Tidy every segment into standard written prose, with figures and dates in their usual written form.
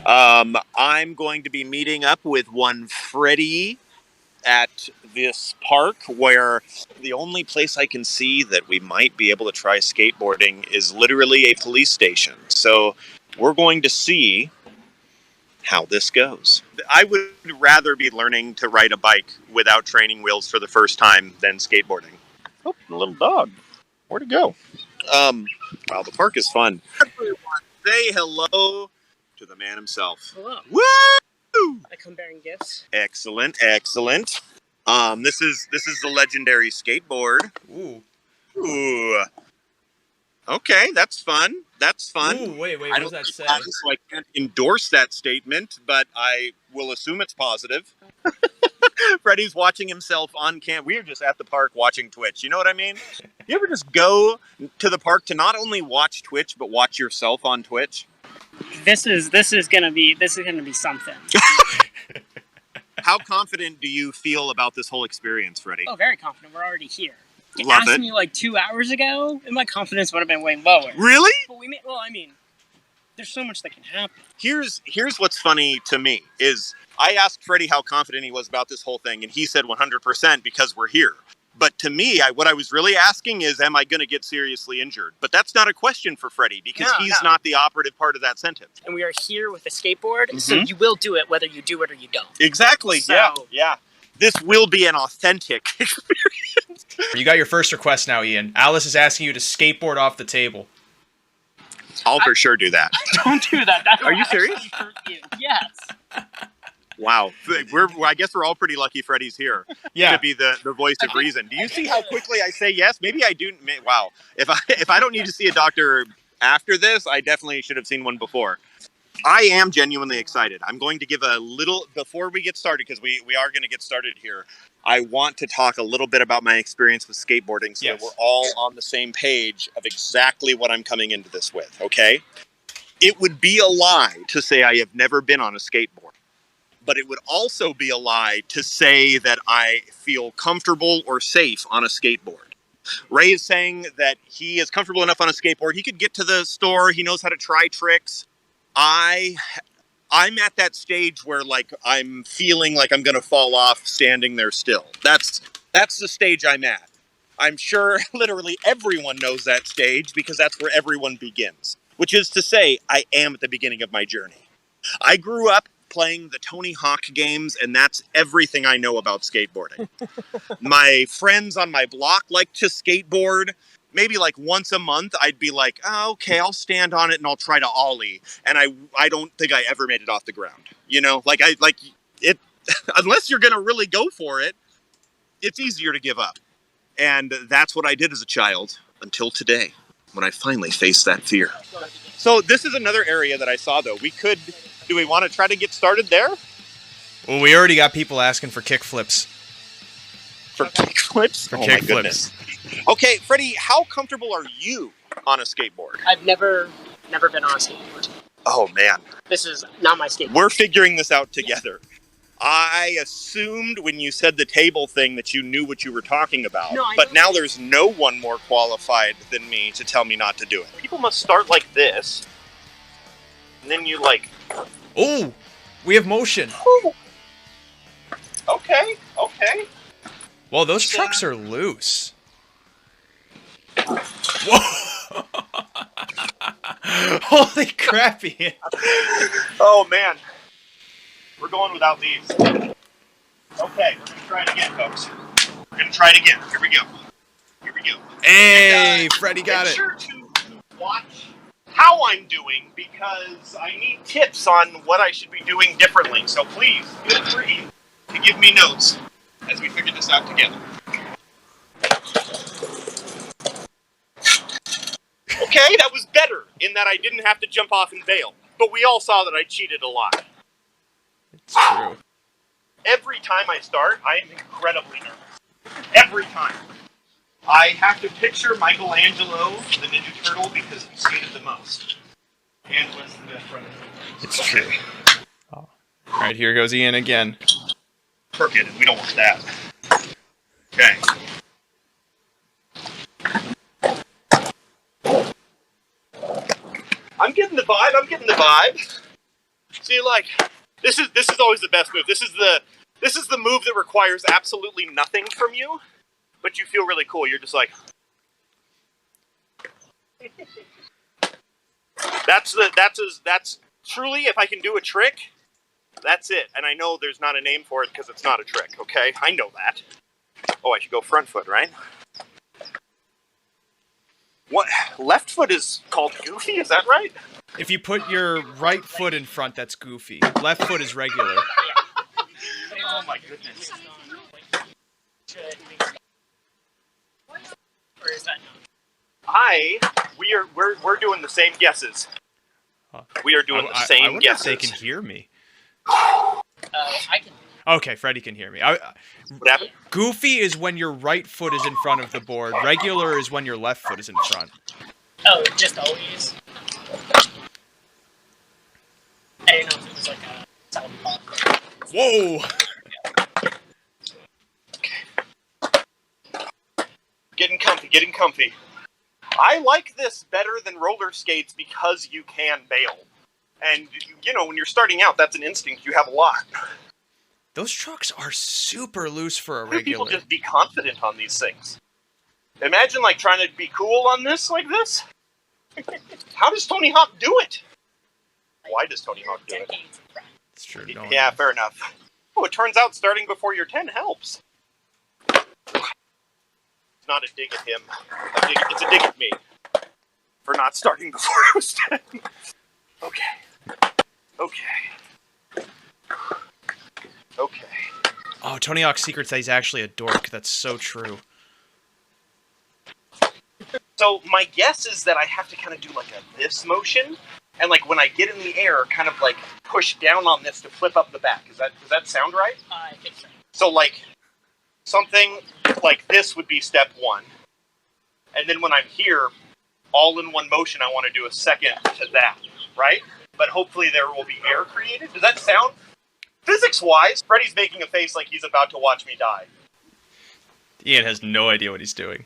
I'm going to be meeting up with one Freddie at this park where the only place I can see that we might be able to try skateboarding is literally a police station. So we're going to see how this goes. I would rather be learning to ride a bike without training wheels for the first time than skateboarding. Oh, a little dog. Where'd it go? Wow, the park is fun. Everyone, say hello to the man himself. Hello. Woo! I come bearing gifts. Excellent. This is the legendary skateboard. Ooh. Okay, that's fun. Ooh, wait, what does that say? So I can't endorse that statement, but I will assume it's positive. Freddie's watching himself on cam. We are just at the park watching Twitch. You know what I mean? You ever just go to the park to not only watch Twitch but watch yourself on Twitch? This is gonna be something. How confident do you feel about this whole experience, Freddie? Oh, very confident. We're already here. You Love asked it. me like 2 hours ago, and my confidence would have been way lower. Really? But there's so much that can happen. Here's what's funny to me is I asked Freddie how confident he was about this whole thing, and he said 100% because we're here. But to me, what I was really asking is, am I going to get seriously injured? But that's not a question for Freddie because he's not the operative part of that sentence. And we are here with a skateboard, so you will do it whether you do it or you don't. Exactly. So, yeah. This will be an authentic experience. You got your first request now, Ian. Alice is asking you to skateboard off the table. I'll for sure do that. Don't do that. Are you serious? Hurt you. Yes. Wow. I guess we're all pretty lucky Freddie's here to be the voice of reason. Do you see how quickly I say yes? Maybe I do. Wow. If I don't need to see a doctor after this, I definitely should have seen one before. I am genuinely excited. I'm going to give a little, before we get started, because we are going to get started here, I want to talk a little bit about my experience with skateboarding so that we're all on the same page of exactly what I'm coming into this with, okay? It would be a lie to say I have never been on a skateboard, but it would also be a lie to say that I feel comfortable or safe on a skateboard. Ray is saying that he is comfortable enough on a skateboard. He could get to the store. He knows how to try tricks. I'm at that stage where like I'm feeling like I'm going to fall off standing there still. That's the stage I'm at. I'm sure literally everyone knows that stage because that's where everyone begins, which is to say I am at the beginning of my journey. I grew up playing the Tony Hawk games, and that's everything I know about skateboarding. My friends on my block like to skateboard. Maybe like once a month, I'd be like, oh, okay, I'll stand on it and I'll try to ollie. And I don't think I ever made it off the ground. You know, like it, unless you're going to really go for it, it's easier to give up. And that's what I did as a child until today, when I finally faced that fear. So this is another area that I saw, though. Do we want to try to get started there? Well, we already got people asking for kickflips. For kickflips? For kickflips. Okay, Freddie, how comfortable are you on a skateboard? I've never been on a skateboard. Oh, man. This is not my skateboard. We're figuring this out together. I assumed when you said the table thing that you knew what you were talking about. No, but now there's no one more qualified than me to tell me not to do it. People must start like this. And then you like... Oh, we have motion. Ooh. Okay. Well, those trucks are loose. Whoa! Holy crap, Ian. Oh, man. We're going without these. Okay, we're going to try it again, folks. We're going to try it again. Here we go. Hey, Freddie got it. Make sure to watch how I'm doing because I need tips on what I should be doing differently. So please, feel free to give me notes as we figure this out together. Okay, that was better in that I didn't have to jump off and bail. But we all saw that I cheated a lot. It's true. Every time I start, I am incredibly nervous. Every time. I have to picture Michelangelo, the Ninja Turtle, because he skated the most. And was the best runner. It's true. All right, here goes Ian again. Crooked, and we don't want that. Okay. I'm getting the vibe. See, like, this is always the best move. This is the move that requires absolutely nothing from you, but you feel really cool. You're just like, that's truly, if I can do a trick, that's it. And I know there's not a name for it because it's not a trick. Okay, I know that. Oh, I should go front foot, right? What? Left foot is called goofy, is that right? If you put your right foot in front, that's goofy. Left foot is regular. Oh my goodness. Or is that not? We're doing the same guesses. We are doing the same I wonder guesses. if they can hear me. I can. Okay, Freddy can hear me. What happened? Goofy is when your right foot is in front of the board. Regular is when your left foot is in front. Oh, just always. I didn't know if it was like a sound pop. Whoa! Getting comfy. I like this better than roller skates because you can bail. And, you know, when you're starting out, that's an instinct you have a lot. Those trucks are super loose for a Why do people regular. just be confident on these things? Imagine, like, trying to be cool on this like this. How does Tony Hawk do it? Why does Tony Hawk do it? It's true. Yeah, fair enough. Oh, it turns out starting before you're 10 helps. It's not a dig at him. It's a dig at me. For not starting before I was 10. Okay. Oh, Tony Hawk's secret that he's actually a dork. That's so true. So my guess is that I have to kind of do like a this motion, and like when I get in the air, kind of like push down on this to flip up the back. Does that sound right? I think so. So like something like this would be step one, and then when I'm here, all in one motion, I want to do a second to that, right? But hopefully there will be air created. Does that sound? Physics-wise, Freddy's making a face like he's about to watch me die. Ian has no idea what he's doing.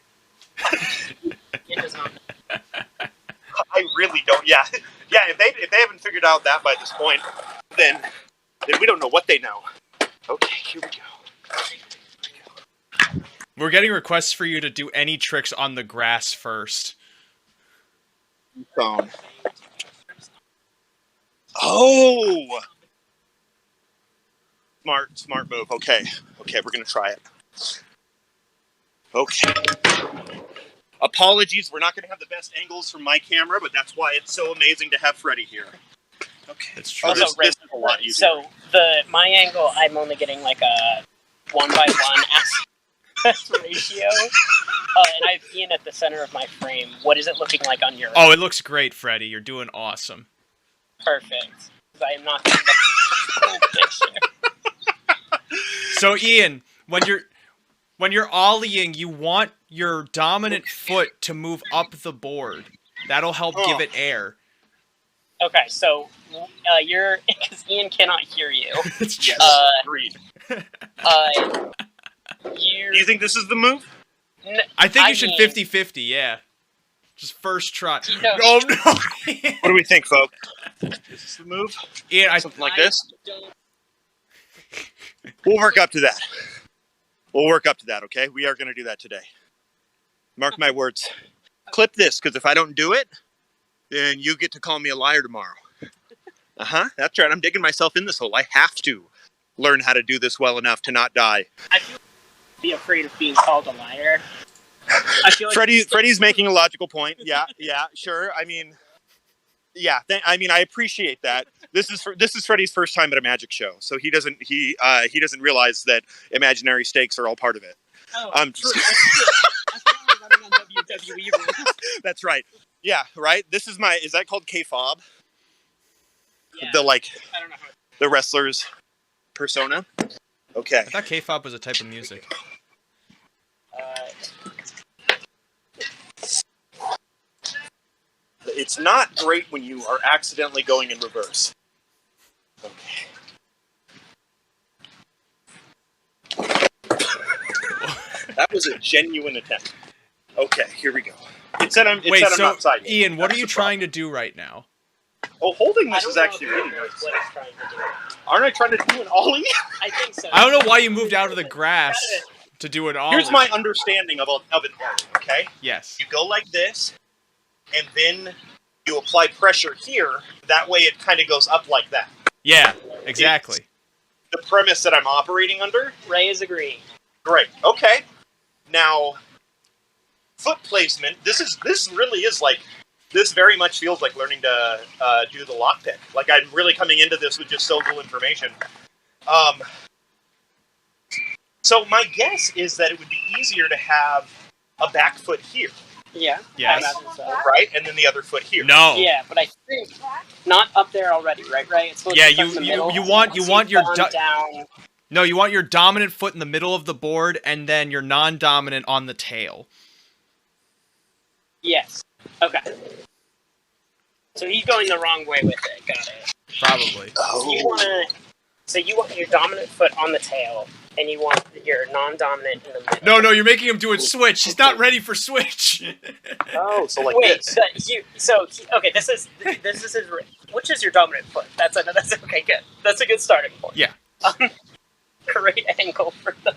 It does not. I really don't. Yeah, yeah. If they haven't figured out that by this point, then we don't know what they know. Okay, here we go. We're getting requests for you to do any tricks on the grass first. Phone. Oh. Smart move. Okay, we're gonna try it. Okay. Apologies, we're not gonna have the best angles from my camera, but that's why it's so amazing to have Freddy here. Okay. That's true. Oh, this is a lot easier. So my angle, I'm only getting like a 1:1 aspect ratio, and I have Ian at the center of my frame. What is it looking like on your? Oh, it looks great, Freddy. You're doing awesome. Perfect. Because I am not getting the full picture. So Ian, when you're ollieing, you want your dominant foot to move up the board. That'll help give it air. Okay, so you're because Ian cannot hear you. It's true. Agreed. You. Do you think this is the move? I think you I should mean- 50-50, yeah. Just first try. No. Oh no! What do we think, folks? Is this the move? Ian, Something like this? Don't- We'll work up to that. Okay? We are going to do that today. Mark my words. Clip this, because if I don't do it, then you get to call me a liar tomorrow. That's right. I'm digging myself in this hole. I have to learn how to do this well enough to not die. I feel be afraid of being called a liar. I feel like Freddy's making a logical point. Yeah, sure. I mean, yeah. I appreciate that. This is Freddy's first time at a magic show, so he doesn't realize that imaginary stakes are all part of it. Oh, Just- true. That's true. I feel like I'm running on WWE rules. That's right. Yeah, right. Is that called K-fob? Yeah. The I don't know how. the wrestler's persona. Okay. I thought K-pop was a type of music. It's not great when you are accidentally going in reverse. Okay. That was a genuine attempt. Okay, here we go. It said I'm Wait, outside. Ian, what That's are you the trying to do right now? Oh, holding I this don't is know actually if really it knows nice. what it's trying to do. Aren't I trying to do an ollie? I think so. I don't know why you moved out of the grass to do it all. Here's my understanding of an ollie, okay? Yes. You go like this, and then you apply pressure here. That way it kind of goes up like that. Yeah, exactly. The premise that I'm operating under. Ray is agreeing. Great. Okay. Now, foot placement. This really is like. This very much feels like learning to do the lockpick. Like I'm really coming into this with just so little information. So my guess is that it would be easier to have a back foot here, Yeah. Yes. I imagine so. right, and then the other foot here. No. Yeah, but I think not up there already, right? Right. It's supposed Yeah, to be in the middle. you want So you've your gone down. No, you want your dominant foot in the middle of the board and then your non-dominant on the tail. Yes. Okay. So he's going the wrong way with it. Got it. Probably. So you want your dominant foot on the tail, and you want your non-dominant in the middle. No, you're making him do it switch. He's not ready for switch. Oh, so like Wait. this. Okay. This is his. Which is your dominant foot? That's okay. Good. That's a good starting point. Yeah. Great angle for the.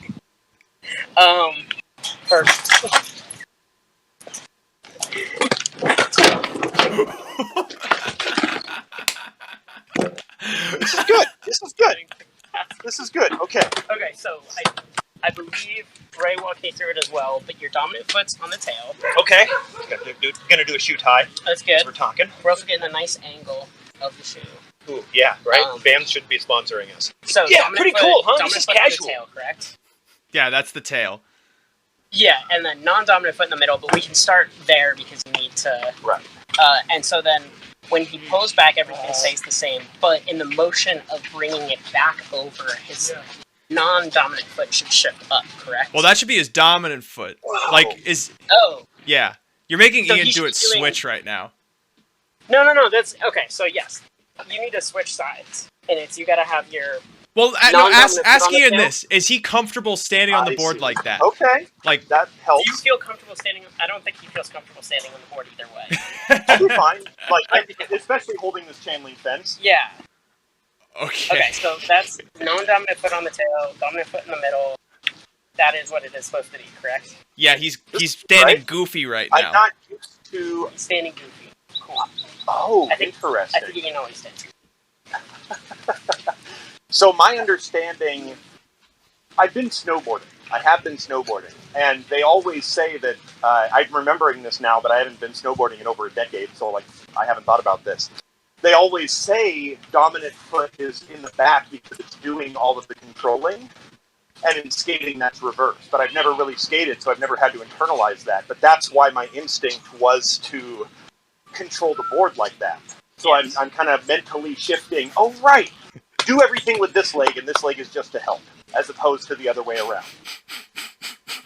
Perfect. This is good. This is good. This is good. Okay. Okay, so I believe Ray walked me through it as well, but your dominant foot's on the tail. Okay. Gonna do a shoe tie. That's good. As we're talking. We're also getting a nice angle of the shoe. Ooh, yeah, right. Um, Bands should be sponsoring us. So Yeah, dominant pretty foot, cool, huh? Dominant This is foot casual. on the tail, correct? Yeah, that's the tail. Yeah, and then non-dominant foot in the middle, but we can start there because we need to. Right. And so then when he pulls back, everything stays the same, but in the motion of bringing it back over, his non-dominant foot should shift up, correct? Well, that should be his dominant foot. Wow. Like, is... Oh. Yeah. You're making So Ian he do it should be doing- switch right now. No, that's... Okay, so yes. You need to switch sides. And it's, you gotta have your... Well, no, Non-dominant ask foot on the Ian tail? this. Is he comfortable standing on the I board see. like that? Okay. Like, That Do helps. you feel comfortable standing... I don't think he feels comfortable standing on the board either way. I'll be fine. Like, especially holding this chain link fence. Yeah. okay. Okay, so that's non-dominant foot on the tail, dominant foot in the middle. That is what it is supposed to be, correct? Yeah, he's standing Right? goofy right I'm now. not used to. Standing goofy. Cool. Oh, I think interesting. you know he stands. So my understanding, I've been snowboarding. I have been snowboarding, and they always say that I'm remembering this now, but I haven't been snowboarding in over a decade, so like I haven't thought about this. They always say dominant foot is in the back because it's doing all of the controlling, and in skating that's reversed. But I've never really skated, so I've never had to internalize that. But that's why my instinct was to control the board like that. So I'm kind of mentally shifting. Oh, right. Do everything with this leg, and this leg is just to help, as opposed to the other way around.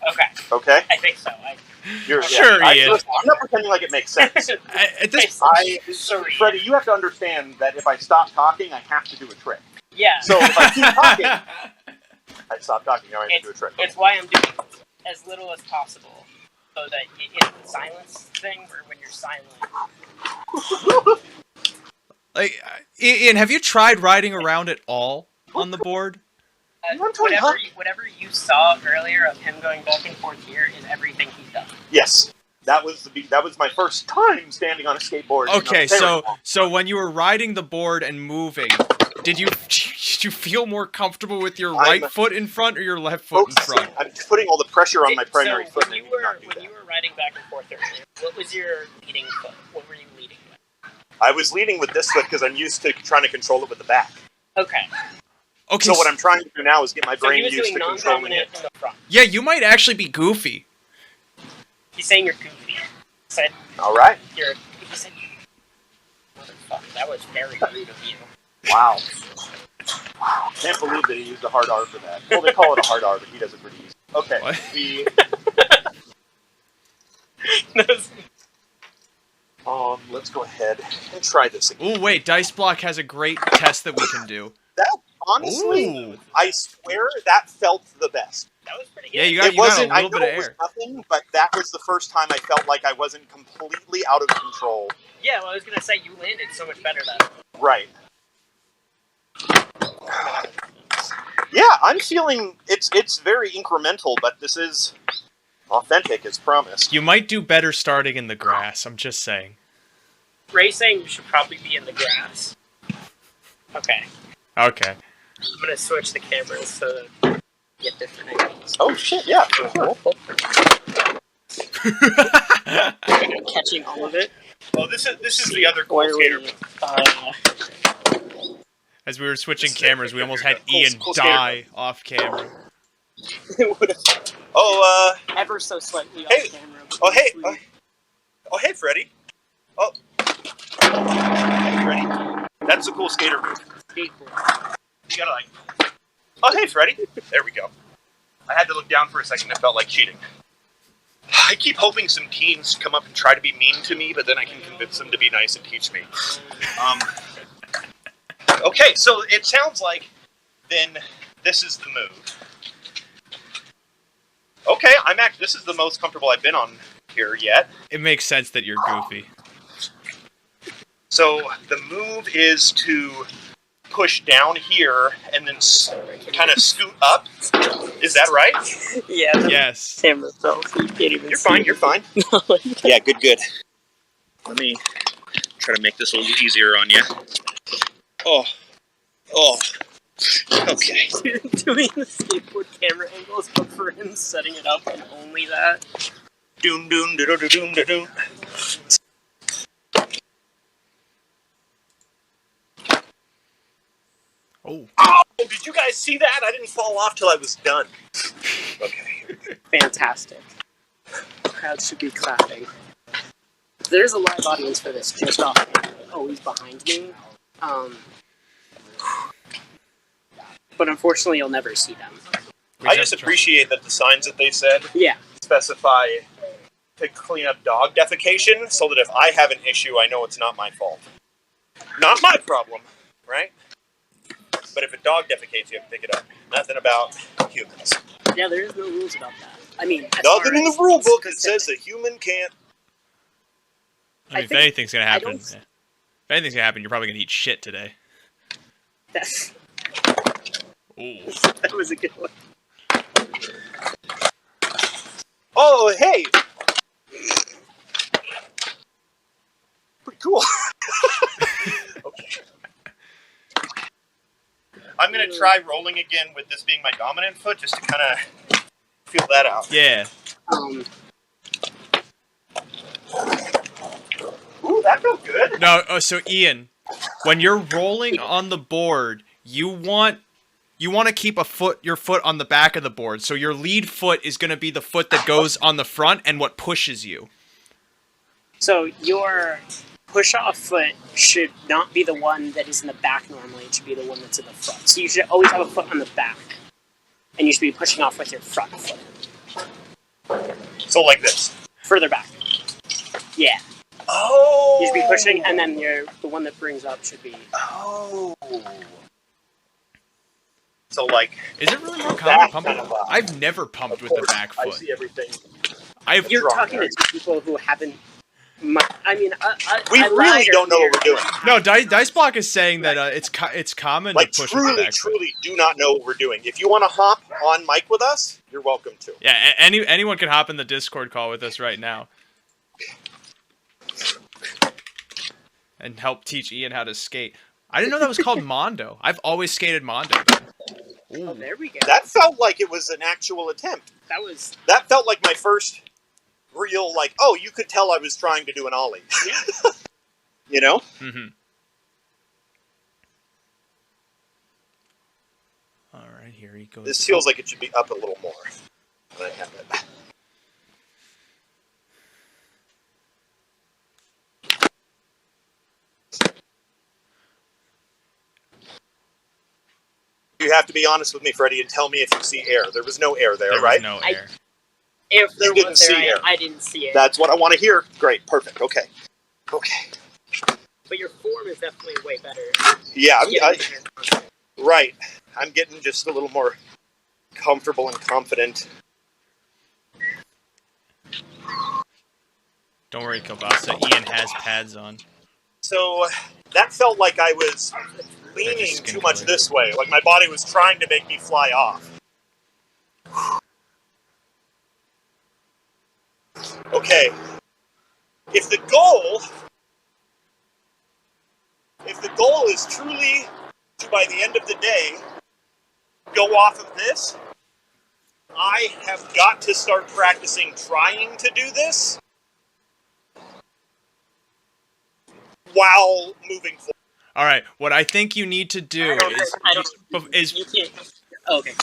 Okay, Okay? I think so. You're, Sure, Ian. I'm not pretending like it makes sense. At this, Sorry. Freddie, you have to understand that if I stop talking, I have to do a trick. Yeah, So if I keep talking, I stop talking, now I have to do a trick. it's why I'm doing as little as possible, so that it's the silence thing, where when you're silent. like, Ian, have you tried riding around at all on the board? Whatever you saw earlier of him going back and forth here is everything he's done. Yes. That was my first time standing on a skateboard. Okay, in Ontario. so when you were riding the board and moving, did you feel more comfortable with your right foot in front or your left foot in front? I'm putting all the pressure on my primary So foot. when and you I did were not do when that. you were riding back and forth earlier, what was your leading foot? What were you leading with? I was leading with this foot because I'm used to trying to control it with the back. Okay. Okay, So what I'm trying to do now is get my So brain he was used doing to controlling non-dominant it. in the front. yeah, you might actually be goofy. He's saying you're goofy. Said All right. you're. He said, motherfucker, that was very rude of you. Wow. Can't believe that he used a hard R for that. Well, they call it a hard R, but he does it pretty easy. Okay. What? Let's go ahead and try this again. Oh wait, Dice Block has a great test that we can do. That, honestly, Ooh. I swear that felt the best. That was pretty good. Yeah, you got It wasn't, a I little know bit of it was air. nothing, but that was the first time I felt like I wasn't completely out of control Yeah, well, I was gonna say you landed so much better then. Right. Yeah, I'm feeling it's very incremental, but this is authentic as promised. You might do better starting in the grass. I'm just saying. Ray's saying you should probably be in the grass. Okay. Okay. I'm gonna switch the cameras so that you get different angles. Oh shit! Yeah, for sure. Catching all of it. Oh, this is the other cool skater. As we were switching cameras, we almost had Ian cool die off camera. Oh, ever so slightly hey. off camera. Oh, hey. Hey, Freddie. Oh. Hey, Freddie. That's a cool skater move. Skateboard. You gotta like... Oh, hey, Freddie. There we go. I had to look down for a second. It felt like cheating. I keep hoping some teens come up and try to be mean to me, but then I can convince them to be nice and teach me. Okay, so it sounds like then this is the move. Okay, this is the most comfortable I've been on here yet. It makes sense that you're goofy. So the move is to push down here and then kind of scoot up. Is that right? Yeah. Yes. Camera fell, so you can't even You're fine, you're fine. Yeah, good. Let me try to make this a little easier on you. Oh. Okay. Doing the skateboard camera angles, but for him setting it up and only that. Doom, doom, doom, doom, doom, doom. Oh. Oh, did you guys see that? I didn't fall off till I was done. Okay. Fantastic. The crowd should be clapping. There's a live audience for this just off camera. Oh, he's behind me. But unfortunately, you'll never see them. I just appreciate that the signs that they said specify to clean up dog defecation, so that if I have an issue, I know it's not my fault. Not my problem, right? But if a dog defecates, you have to pick it up. Nothing about humans. Yeah, there is no rules about that. I mean, nothing in the rule book that says a human can't. I mean, if anything's gonna happen, you're probably gonna eat shit today. Ooh. That was a good one. Oh, hey! Pretty cool. Okay. I'm going to try rolling again with this being my dominant foot, just to kind of feel that out. Yeah. Ooh, that felt good. No, so Ian, when you're rolling on the board, you want to keep your foot on the back of the board. So your lead foot is going to be the foot that goes on the front and what pushes you. So your push-off foot should not be the one that is in the back normally. It should be the one that's in the front. So you should always have a foot on the back. And you should be pushing off with your front foot. So like this? Further back. Yeah. Oh! You should be pushing, and then the one that brings up should be... Oh. So like... Is it really more common pumping? I've never pumped with the back foot. I see everything. You're talking to two people who haven't... we really don't know what we're doing. No, Dice Block is saying that it's common to push with the back foot. Truly do not know what we're doing. If you want to hop on mic with us, you're welcome to. Yeah, anyone can hop in the Discord call with us right now. And help teach Ian how to skate. I didn't know that was called Mondo. I've always skated Mondo. Oh, there we go. That felt like it was an actual attempt. That felt like my first real, like, oh, you could tell I was trying to do an ollie. Yeah. You know? Mm-hmm. All right, here he goes. This feels like it should be up a little more than I have it. You have to be honest with me, Freddie, and tell me if you see air. There was no air there, right? There was no air. If there didn't was there, see air. I didn't see it. That's what I want to hear. Great, perfect, okay. But your form is definitely way better. Yeah, right. I'm getting just a little more comfortable and confident. Don't worry, Kielbasa. Ian has pads on. So that felt like I was leaning skin too much color. this way, like my body was trying to make me fly off. Okay. If the goal is truly to, by the end of the day, go off of this, I have got to start practicing trying to do this while moving forward. All right. What I think you need to do is You can't. Okay.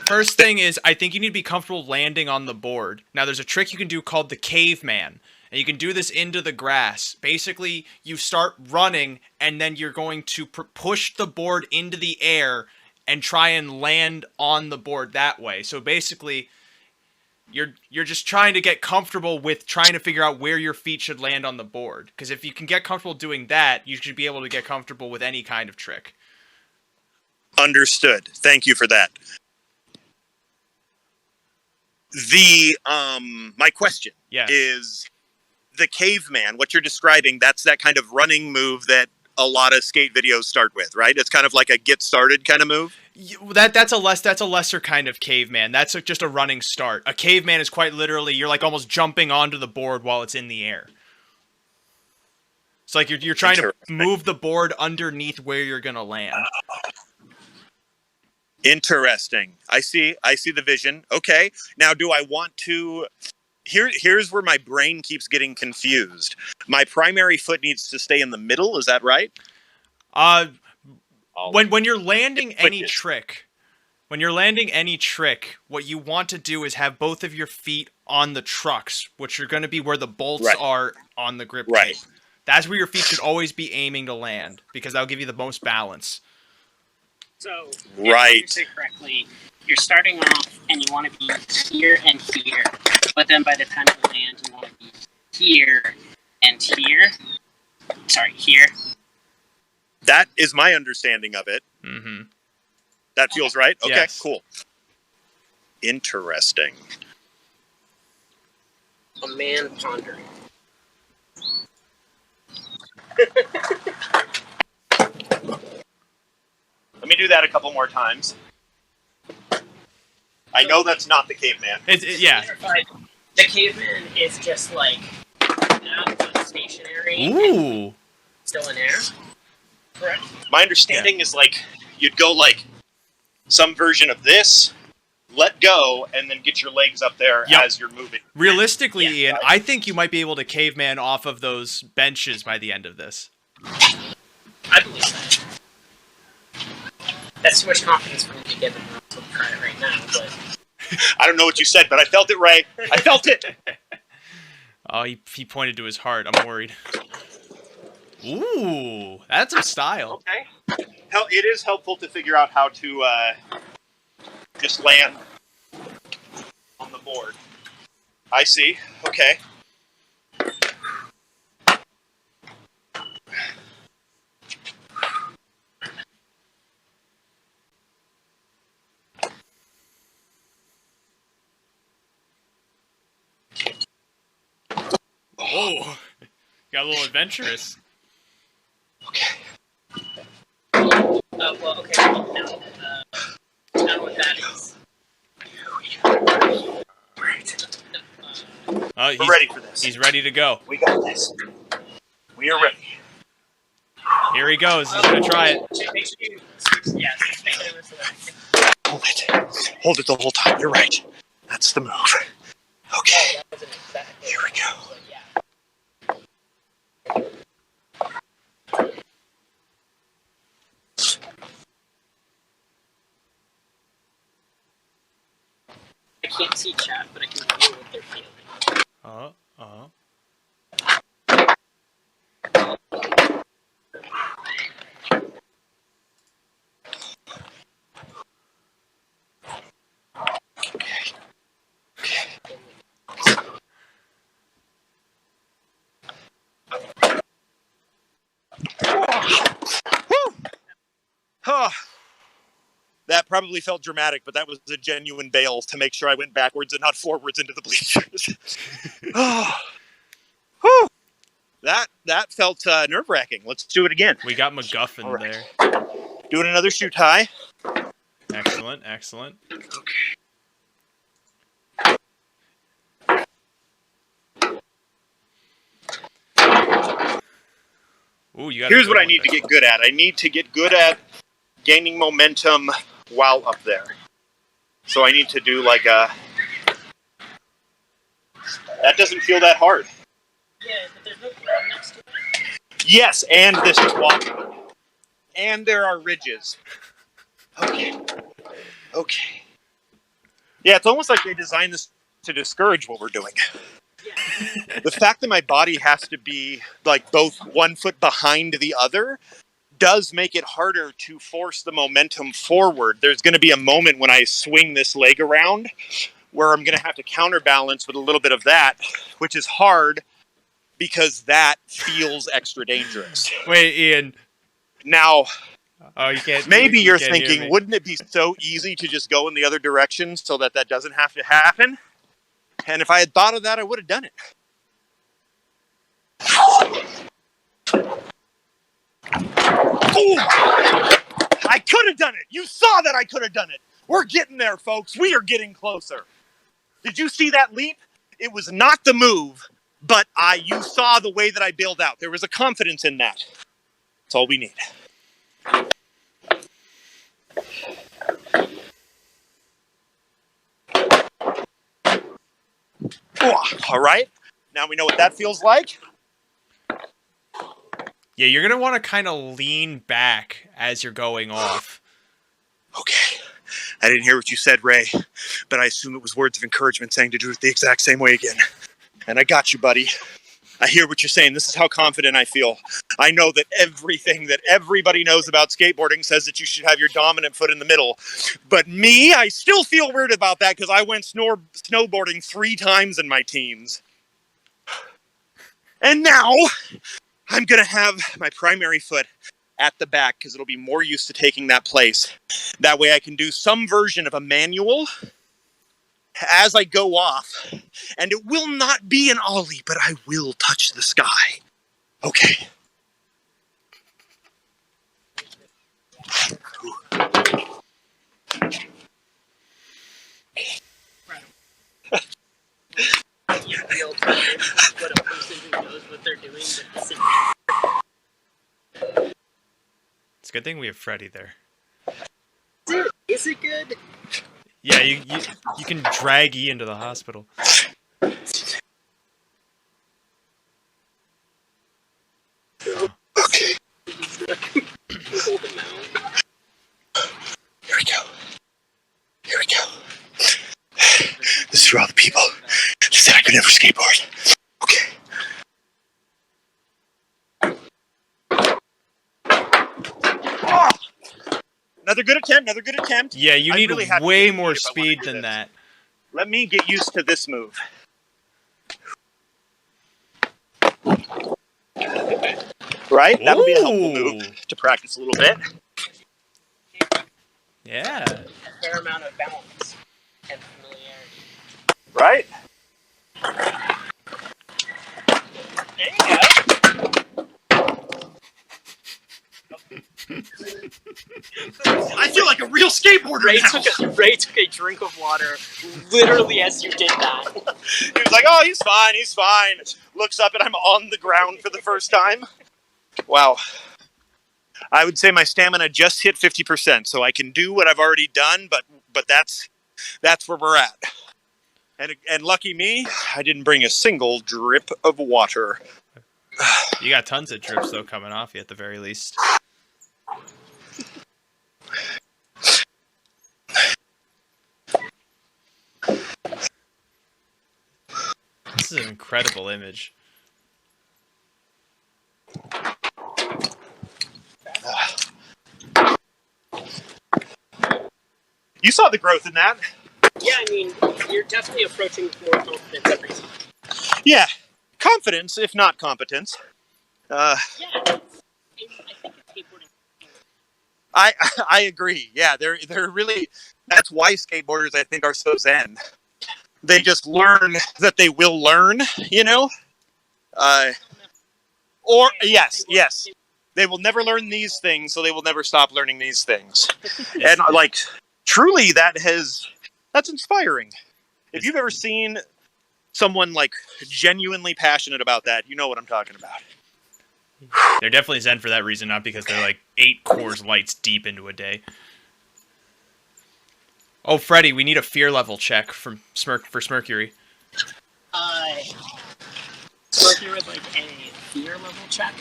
first thing is I think you need to be comfortable landing on the board. Now there's a trick you can do called the caveman, and you can do this into the grass. Basically, you start running, and then you're going to push the board into the air and try and land on the board that way. So basically, you're just trying to get comfortable with trying to figure out where your feet should land on the board. Because if you can get comfortable doing that, you should be able to get comfortable with any kind of trick. Understood. Thank you for that. The my question is the caveman, what you're describing, that's that kind of running move that a lot of skate videos start with, right? It's kind of like a get started kind of move. That's a lesser kind of caveman. That's just a running start. A caveman is quite literally you're like almost jumping onto the board while it's in the air. It's like you're trying to move the board underneath where you're gonna land. Interesting. I see the vision. Okay. Now, do I want to... Here's where my brain keeps getting confused. My primary foot needs to stay in the middle. Is that right? When you're landing any trick, what you want to do is have both of your feet on the trucks, which are going to be where the bolts are on the grip tape. That's where your feet should always be aiming to land, because that'll give you the most balance. So, if I understand correctly, you're starting off and you want to be here and here, but then by the time you land, you want to be here and here. Sorry, here. That is my understanding of it. Mm-hmm. That feels right? Okay, yes. Cool. Interesting. A man pondering. Let me do that a couple more times. I know that's not the caveman. Yeah. The caveman is just like that, but stationary. Ooh. Still in air. Correct. My understanding is like you'd go like some version of this, let go, and then get your legs up there as you're moving. Realistically, Ian, I think you might be able to caveman off of those benches by the end of this. I believe that. That's too much confidence for me to give him. I'll try it right now, but... I don't know what you said, but I felt it right. I felt it! Oh, he pointed to his heart. I'm worried. Ooh, that's some style. Okay. It is helpful to figure out how to just land on the board. I see. Okay. Oh, got a little adventurous. Okay. Well, okay, now what that is. Great. We're ready for this. He's ready to go. We got this. We are ready. Here he goes. He's going to try it. Make sure you... Yeah, make sure Hold it. Hold it the whole time. You're right. That's the move. Okay. Here we go. I can't see chat, but I can feel what they're feeling. That probably felt dramatic, but that was a genuine bail to make sure I went backwards and not forwards into the bleachers. Whew. That felt nerve-wracking. Let's do it again. We got MacGuffin All right. there. Doing another shoot high. Excellent, excellent. Ooh, you got. Here's what I need to get good at. I need to get good at gaining momentum while up there. So I need to do like a... That doesn't feel that hard. Yeah, but there's no ground next to it. Yes, and this is walking. And there are ridges. Okay. Okay. Yeah, it's almost like they designed this to discourage what we're doing. Yeah. The fact that my body has to be like both 1 foot behind the other does make it harder to force the momentum forward. There's going to be a moment when I swing this leg around where I'm going to have to counterbalance with a little bit of that, which is hard because that feels extra dangerous. Wait, Ian. Now, Oh, you can't. maybe you you're can't hear thinking, me. wouldn't it be so easy to just go in the other direction so that that doesn't have to happen? And if I had thought of that, I would have done it. Ooh! I could have done it. You saw that I could have done it. We're getting there, folks. We are getting closer. Did you see that leap? It was not the move, but you saw the way that I bailed out. There was a confidence in that. That's all we need. All right. Now we know what that feels like. Yeah, you're gonna want to kind of lean back as you're going off. Okay. I didn't hear what you said, Ray, but I assume it was words of encouragement saying to do it the exact same way again. And I got you, buddy. I hear what you're saying. This is how confident I feel. I know that everything that everybody knows about skateboarding says that you should have your dominant foot in the middle. But me, I still feel weird about that because I went snowboarding 3 times in my teens. And now, I'm going to have my primary foot at the back because it'll be more used to taking that place. That way I can do some version of a manual as I go off. And it will not be an ollie, but I will touch the sky. Okay. You feel what a person who knows what they're doing but isn't. It's a good thing we have Freddy there. Is it good? Yeah, you can drag E into the hospital. Okay. Here we go. Here we go. This is for all the people that said I could never skateboard. Okay. Oh! Another good attempt, another good attempt. Yeah, you I need really have to way get more if I wanna speed do than this. that. Let me get used to this move. Right? That'll be a helpful move to practice a little bit. Yeah. A fair amount of balance and familiarity. Right? There you go. I feel like a real skateboarder now. Ray took a drink of water literally as you did that. He was like, oh, he's fine, he's fine. Looks up and I'm on the ground for the first time. Wow. I would say my stamina just hit 50%, so I can do what I've already done, but that's where we're at. And lucky me, I didn't bring a single drip of water. You got tons of drips, though, coming off you at the very least. This is an incredible image. You saw the growth in that. Yeah, I mean, you're definitely approaching with more confidence every time. Yeah. Confidence, if not competence. Yeah, I think it's skateboarding. I agree. Yeah, they're really. That's why skateboarders, I think, are so zen. They just learn that they will learn. You know. Or yes. They will never learn these things, so they will never stop learning these things. And like, truly, that's inspiring. If you've ever seen someone like genuinely passionate about that, you know what I'm talking about. They're definitely Zen for that reason, not because they're like 8 Coors Lights deep into a day. Oh, Freddy, we need a fear level check for Smurcury. Smurcury would like a fear level check?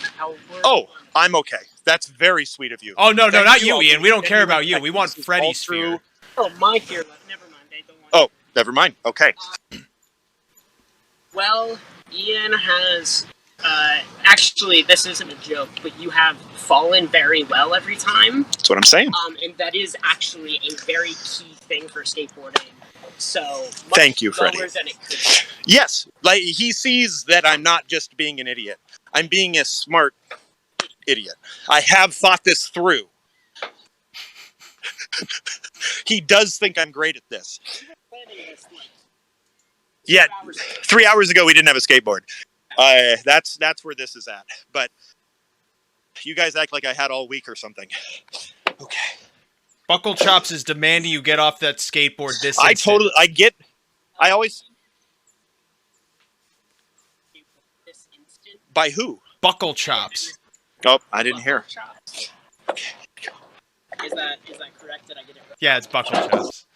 Oh, I'm okay. That's very sweet of you. Oh, no, Thank not you, you, Ian. We don't care about you. This We want is Freddy's all true. fear. Oh, my fear level. Never mind. I don't want Oh, never mind. Okay. Well, Ian has... actually, this isn't a joke, but you have fallen very well every time. That's what I'm saying. And that is actually a very key thing for skateboarding. So, much Thank you, Freddie. lower than it could be. Yes, like he sees that I'm not just being an idiot. I'm being a smart idiot. I have thought this through. He does think I'm great at this. Yeah, 3 hours ago we didn't have a skateboard. That's where this is at. But you guys act like I had all week or something. Okay. Buckle Chops is demanding you get off that skateboard this I instant. always... By who? Buckle Chops. Oh, I didn't hear. Is that correct? Did I get it right? Yeah, it's Buckle Chops.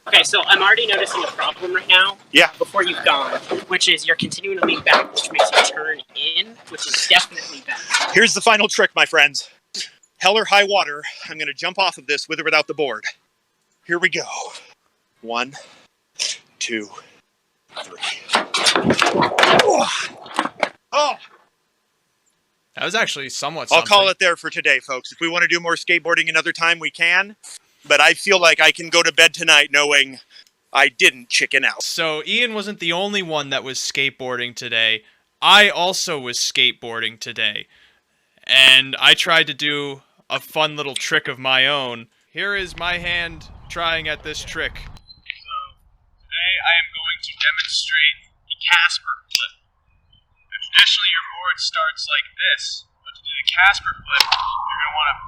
Okay, so I'm already noticing a problem right now. Yeah. Before you've gone, which is you're continuing to lean back, which makes you turn in, which is definitely better. Here's the final trick, my friends. Hell or high water, I'm going to jump off of this with or without the board. Here we go. 1, 2, 3. Oh! That was actually somewhat I'll something. call it there for today, folks. If we want to do more skateboarding another time, we can. But I feel like I can go to bed tonight knowing I didn't chicken out. So Ian wasn't the only one that was skateboarding today. I also was skateboarding today. And I tried to do a fun little trick of my own. Here is my hand trying at this trick. So, today I am going to demonstrate the Casper flip. Now, traditionally your board starts like this, but to do the Casper flip, you're going to want to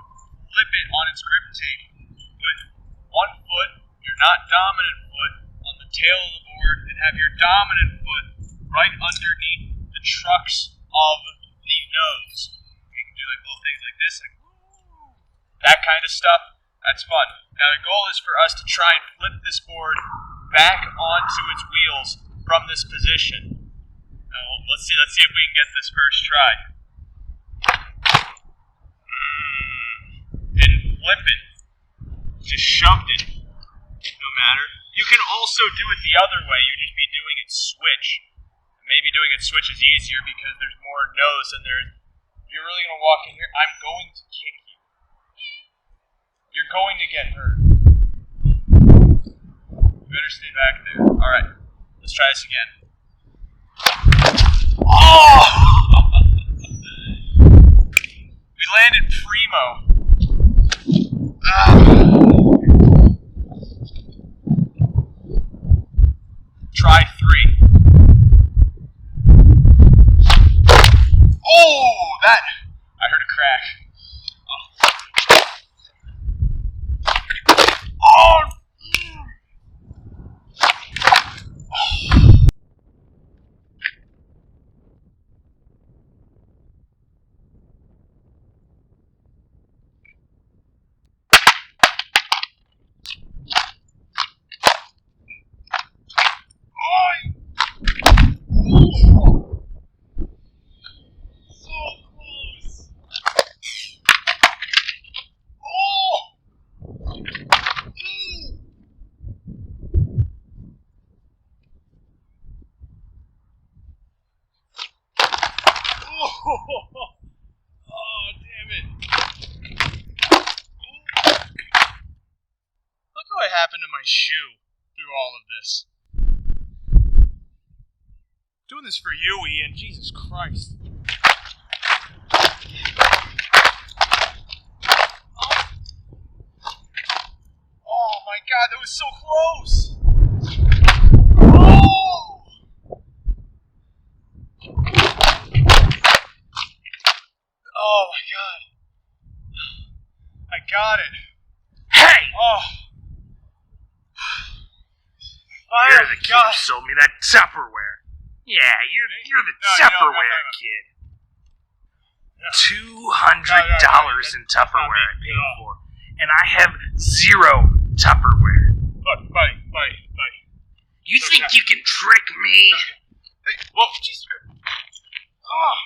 flip it on its grip tape. Put one foot, your not dominant foot, on the tail of the board, and have your dominant foot right underneath the trucks of the nose. You can do like little things like this, like woo, that kind of stuff. That's fun. Now the goal is for us to try and flip this board back onto its wheels from this position. Now let's see if we can get this first try. Didn't flip it. Just shoved it. No matter. You can also do it the other way. You just be doing it switch. Maybe doing it switch is easier because there's more nose and there's... You're really going to walk in here. I'm going to kick you. You're going to get hurt. You better stay back there. Alright. Let's try this again. Oh! We landed primo. Try 3. Oh, that! I heard a crack. Oh! Oh, damn it. Look what happened to my shoe through all of this. Doing this for you, Ian. Jesus Christ. Oh my God, that was so close. Oh! got it. Hey! Oh. You're the kid who sold me that Tupperware. Yeah, you're the Tupperware kid. $200 in Tupperware I paid for, and I have 0 Tupperware. Look, buddy. You think you can trick me? Hey, whoa, Jesus. Oh.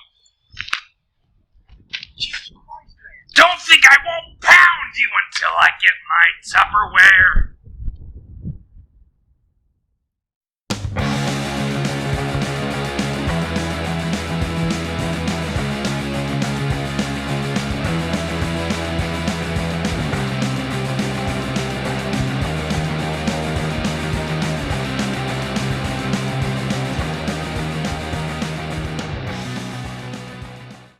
Jesus Christ, man. Don't think I won't pound you until I get my Tupperware.